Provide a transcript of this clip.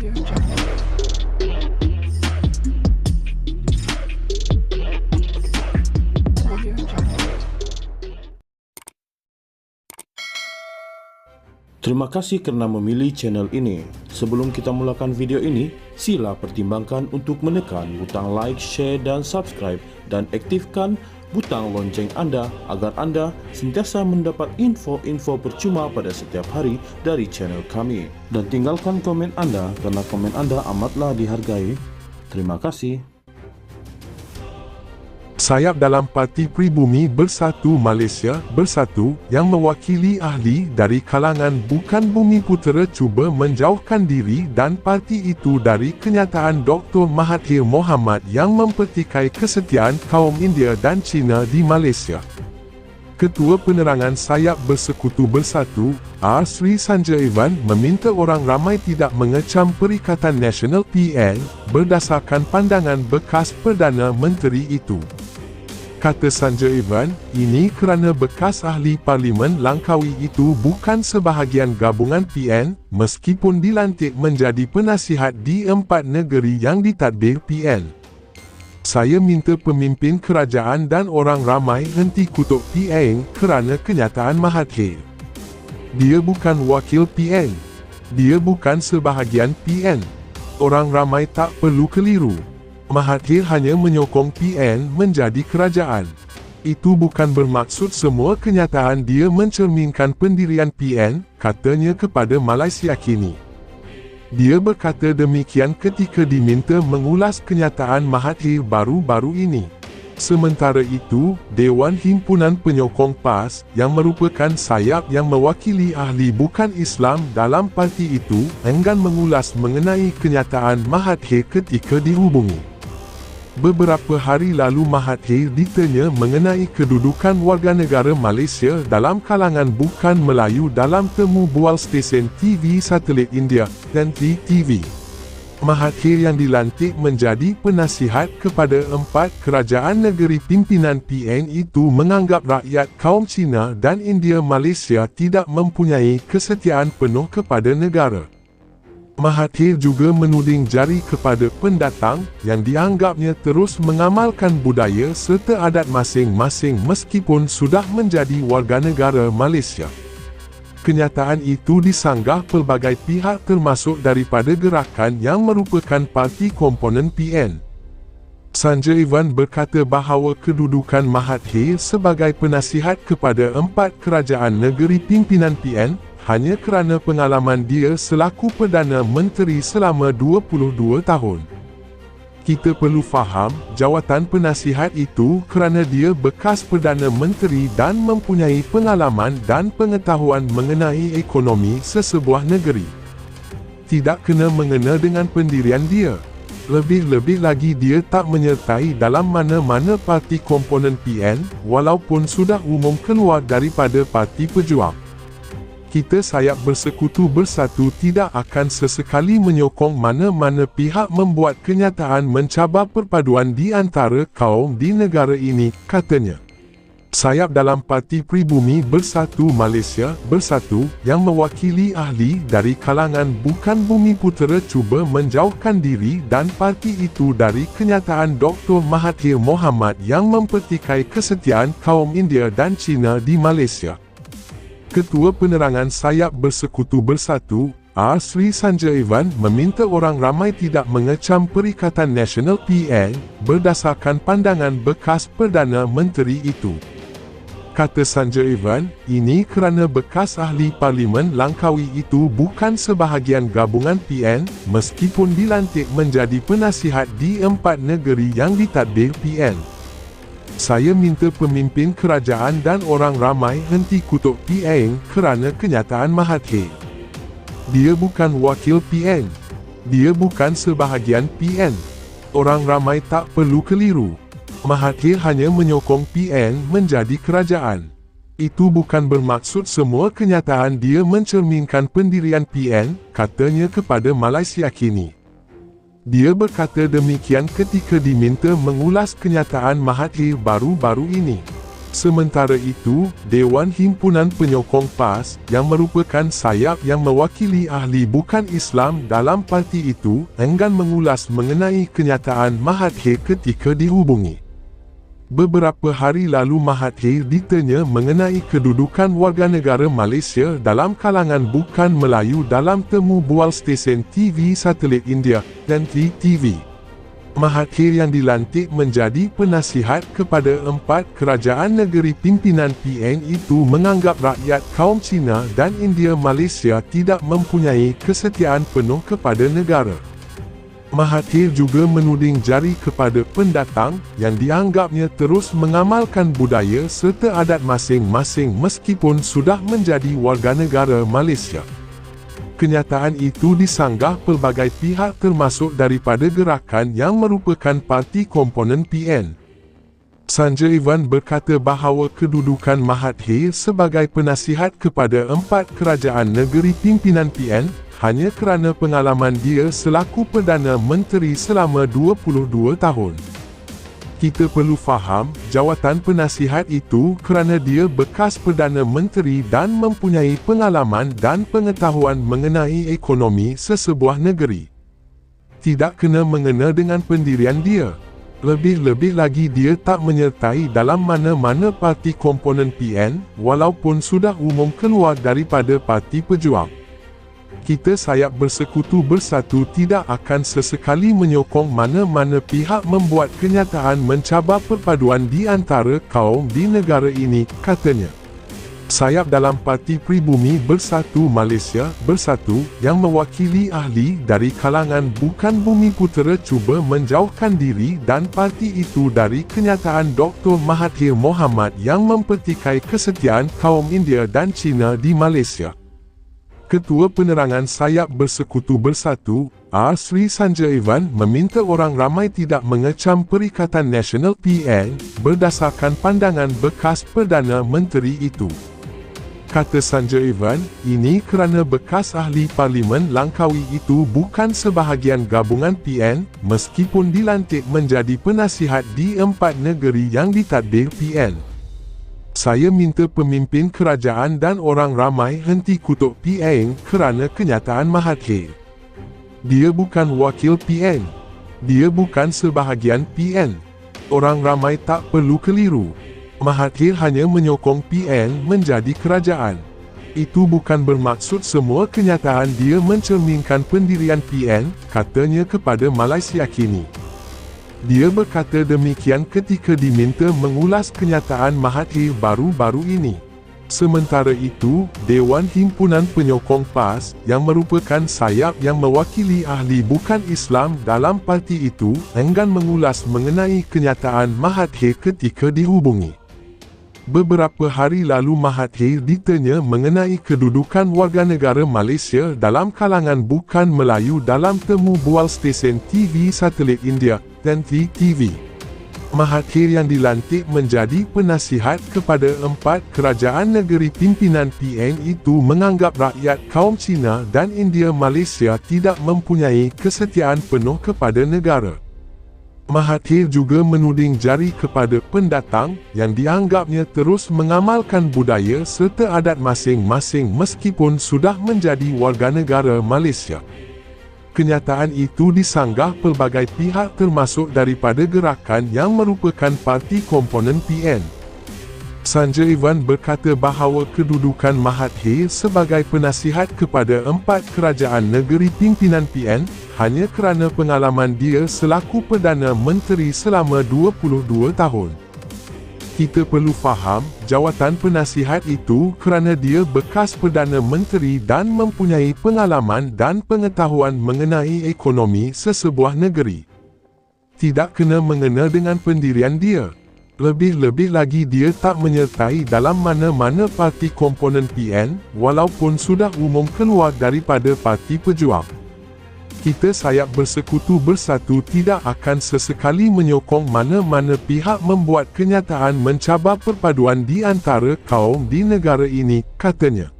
Terima kasih kerana memilih channel ini. Sebelum kita mulakan video ini, sila pertimbangkan untuk menekan butang like, share dan subscribe dan aktifkan butang lonceng anda agar anda sentiasa mendapat info-info percuma pada setiap hari dari channel kami. Dan tinggalkan komen anda kerana komen anda amatlah dihargai. Terima kasih. Sayap dalam Parti Pribumi Bersatu Malaysia Bersatu yang mewakili ahli dari kalangan Bukan Bumiputera cuba menjauhkan diri dan parti itu dari kenyataan Dr. Mahathir Mohamad yang mempertikai kesetiaan kaum India dan Cina di Malaysia. Ketua Penerangan Sayap Bersekutu Bersatu, R. Sri Sanjay Ivan meminta orang ramai tidak mengecam Perikatan Nasional PN berdasarkan pandangan bekas Perdana Menteri itu. Kata Sanjay Ivan, ini kerana bekas ahli Parlimen Langkawi itu bukan sebahagian gabungan PN meskipun dilantik menjadi penasihat di 4 negeri yang ditadbir PN. Saya minta pemimpin kerajaan dan orang ramai henti kutuk PN kerana kenyataan Mahathir. Dia bukan wakil PN. Dia bukan sebahagian PN. Orang ramai tak perlu keliru. Mahathir hanya menyokong PN menjadi kerajaan. Itu bukan bermaksud semua kenyataan dia mencerminkan pendirian PN, katanya kepada Malaysia Kini. Dia berkata demikian ketika diminta mengulas kenyataan Mahathir baru-baru ini. Sementara itu, Dewan Himpunan Penyokong PAS, yang merupakan sayap yang mewakili ahli bukan Islam dalam parti itu, enggan mengulas mengenai kenyataan Mahathir ketika dihubungi. Beberapa hari lalu Mahathir ditanya mengenai kedudukan warganegara Malaysia dalam kalangan bukan Melayu dalam temu bual stesen TV satelit India, Gantry TV. Mahathir yang dilantik menjadi penasihat kepada 4 kerajaan negeri pimpinan PN itu menganggap rakyat kaum Cina dan India Malaysia tidak mempunyai kesetiaan penuh kepada negara. Mahathir juga menuding jari kepada pendatang yang dianggapnya terus mengamalkan budaya serta adat masing-masing meskipun sudah menjadi warganegara Malaysia. Kenyataan itu disanggah pelbagai pihak termasuk daripada gerakan yang merupakan parti komponen PN. Sanjay Ivan berkata bahawa kedudukan Mahathir sebagai penasihat kepada 4 kerajaan negeri pimpinan PN hanya kerana pengalaman dia selaku Perdana Menteri selama 22 tahun. Kita perlu faham, jawatan penasihat itu kerana dia bekas Perdana Menteri dan mempunyai pengalaman dan pengetahuan mengenai ekonomi sesebuah negeri. Tidak kena mengena dengan pendirian dia. Lebih-lebih lagi dia tak menyertai dalam mana-mana parti komponen PN walaupun sudah umum keluar daripada Parti Pejuang. Kita Sayap Bersekutu Bersatu tidak akan sesekali menyokong mana-mana pihak membuat kenyataan mencabar perpaduan di antara kaum di negara ini, katanya. Sayap dalam Parti Pribumi Bersatu Malaysia Bersatu yang mewakili ahli dari kalangan Bukan Bumiputera cuba menjauhkan diri dan parti itu dari kenyataan Dr. Mahathir Mohamad yang mempertikai kesetiaan kaum India dan Cina di Malaysia. Ketua Penerangan Sayap Bersekutu Bersatu, R. Sri Sanjay Ivan meminta orang ramai tidak mengecam Perikatan Nasional PN berdasarkan pandangan bekas Perdana Menteri itu. Kata Sanjay Ivan, ini kerana bekas ahli Parlimen Langkawi itu bukan sebahagian gabungan PN meskipun dilantik menjadi penasihat di 4 negeri yang ditadbir PN. Saya minta pemimpin kerajaan dan orang ramai henti kutuk PN kerana kenyataan Mahathir. Dia bukan wakil PN. Dia bukan sebahagian PN. Orang ramai tak perlu keliru. Mahathir hanya menyokong PN menjadi kerajaan. Itu bukan bermaksud semua kenyataan dia mencerminkan pendirian PN, katanya kepada Malaysia Kini. Dia berkata demikian ketika diminta mengulas kenyataan Mahathir baru-baru ini. Sementara itu, Dewan Himpunan Penyokong PAS, yang merupakan sayap yang mewakili ahli bukan Islam dalam parti itu, enggan mengulas mengenai kenyataan Mahathir ketika dihubungi. Beberapa hari lalu Mahathir ditanya mengenai kedudukan warganegara Malaysia dalam kalangan bukan Melayu dalam temu bual stesen TV satelit India, Gantry TV. Mahathir yang dilantik menjadi penasihat kepada 4 kerajaan negeri pimpinan PN itu menganggap rakyat kaum Cina dan India Malaysia tidak mempunyai kesetiaan penuh kepada negara. Mahathir juga menuding jari kepada pendatang yang dianggapnya terus mengamalkan budaya serta adat masing-masing meskipun sudah menjadi warganegara Malaysia. Kenyataan itu disanggah pelbagai pihak termasuk daripada gerakan yang merupakan parti komponen PN. Sanjay Ivan berkata bahawa kedudukan Mahathir sebagai penasihat kepada 4 kerajaan negeri pimpinan PN hanya kerana pengalaman dia selaku Perdana Menteri selama 22 tahun. Kita perlu faham, jawatan penasihat itu kerana dia bekas Perdana Menteri dan mempunyai pengalaman dan pengetahuan mengenai ekonomi sesebuah negeri. Tidak kena mengena dengan pendirian dia. Lebih-lebih lagi dia tak menyertai dalam mana-mana parti komponen PN, walaupun sudah umum keluar daripada Parti Pejuang. Kita sayap Bersekutu Bersatu tidak akan sesekali menyokong mana-mana pihak membuat kenyataan mencabar perpaduan di antara kaum di negara ini, katanya. Sayap dalam Parti Pribumi Bersatu Malaysia Bersatu yang mewakili ahli dari kalangan bukan Bumiputera cuba menjauhkan diri dan parti itu dari kenyataan Dr. Mahathir Mohamad yang mempertikai kesetiaan kaum India dan Cina di Malaysia. Ketua Penerangan Sayap Bersekutu Bersatu, R. Sri Sanjay Ivan meminta orang ramai tidak mengecam Perikatan Nasional PN berdasarkan pandangan bekas Perdana Menteri itu. Kata Sanjay Ivan, ini kerana bekas ahli Parlimen Langkawi itu bukan sebahagian gabungan PN meskipun dilantik menjadi penasihat di 4 negeri yang ditadbir PN. Saya minta pemimpin kerajaan dan orang ramai henti kutuk PN kerana kenyataan Mahathir. Dia bukan wakil PN. Dia bukan sebahagian PN. Orang ramai tak perlu keliru. Mahathir hanya menyokong PN menjadi kerajaan. Itu bukan bermaksud semua kenyataan dia mencerminkan pendirian PN, katanya kepada Malaysia Kini. Dia berkata demikian ketika diminta mengulas kenyataan Mahathir baru-baru ini. Sementara itu, Dewan Himpunan Penyokong PAS, yang merupakan sayap yang mewakili ahli bukan Islam dalam parti itu, enggan mengulas mengenai kenyataan Mahathir ketika dihubungi. Beberapa hari lalu Mahathir ditanya mengenai kedudukan warganegara Malaysia dalam kalangan bukan Melayu dalam temu bual stesen TV satelit India, Gantry TV. Mahathir yang dilantik menjadi penasihat kepada 4 kerajaan negeri pimpinan PN itu menganggap rakyat kaum Cina dan India Malaysia tidak mempunyai kesetiaan penuh kepada negara. Mahathir juga menuding jari kepada pendatang yang dianggapnya terus mengamalkan budaya serta adat masing-masing meskipun sudah menjadi warganegara Malaysia. Kenyataan itu disanggah pelbagai pihak termasuk daripada gerakan yang merupakan parti komponen PN. Sanjay Ivan berkata bahawa kedudukan Mahathir sebagai penasihat kepada 4 kerajaan negeri pimpinan PN hanya kerana pengalaman dia selaku Perdana Menteri selama 22 tahun. Kita perlu faham, jawatan penasihat itu kerana dia bekas Perdana Menteri dan mempunyai pengalaman dan pengetahuan mengenai ekonomi sesebuah negeri. Tidak kena mengena dengan pendirian dia. Lebih-lebih lagi dia tak menyertai dalam mana-mana parti komponen PN, walaupun sudah umum keluar daripada Parti Pejuang. Kita sayap Bersekutu Bersatu tidak akan sesekali menyokong mana-mana pihak membuat kenyataan mencabar perpaduan di antara kaum di negara ini, katanya.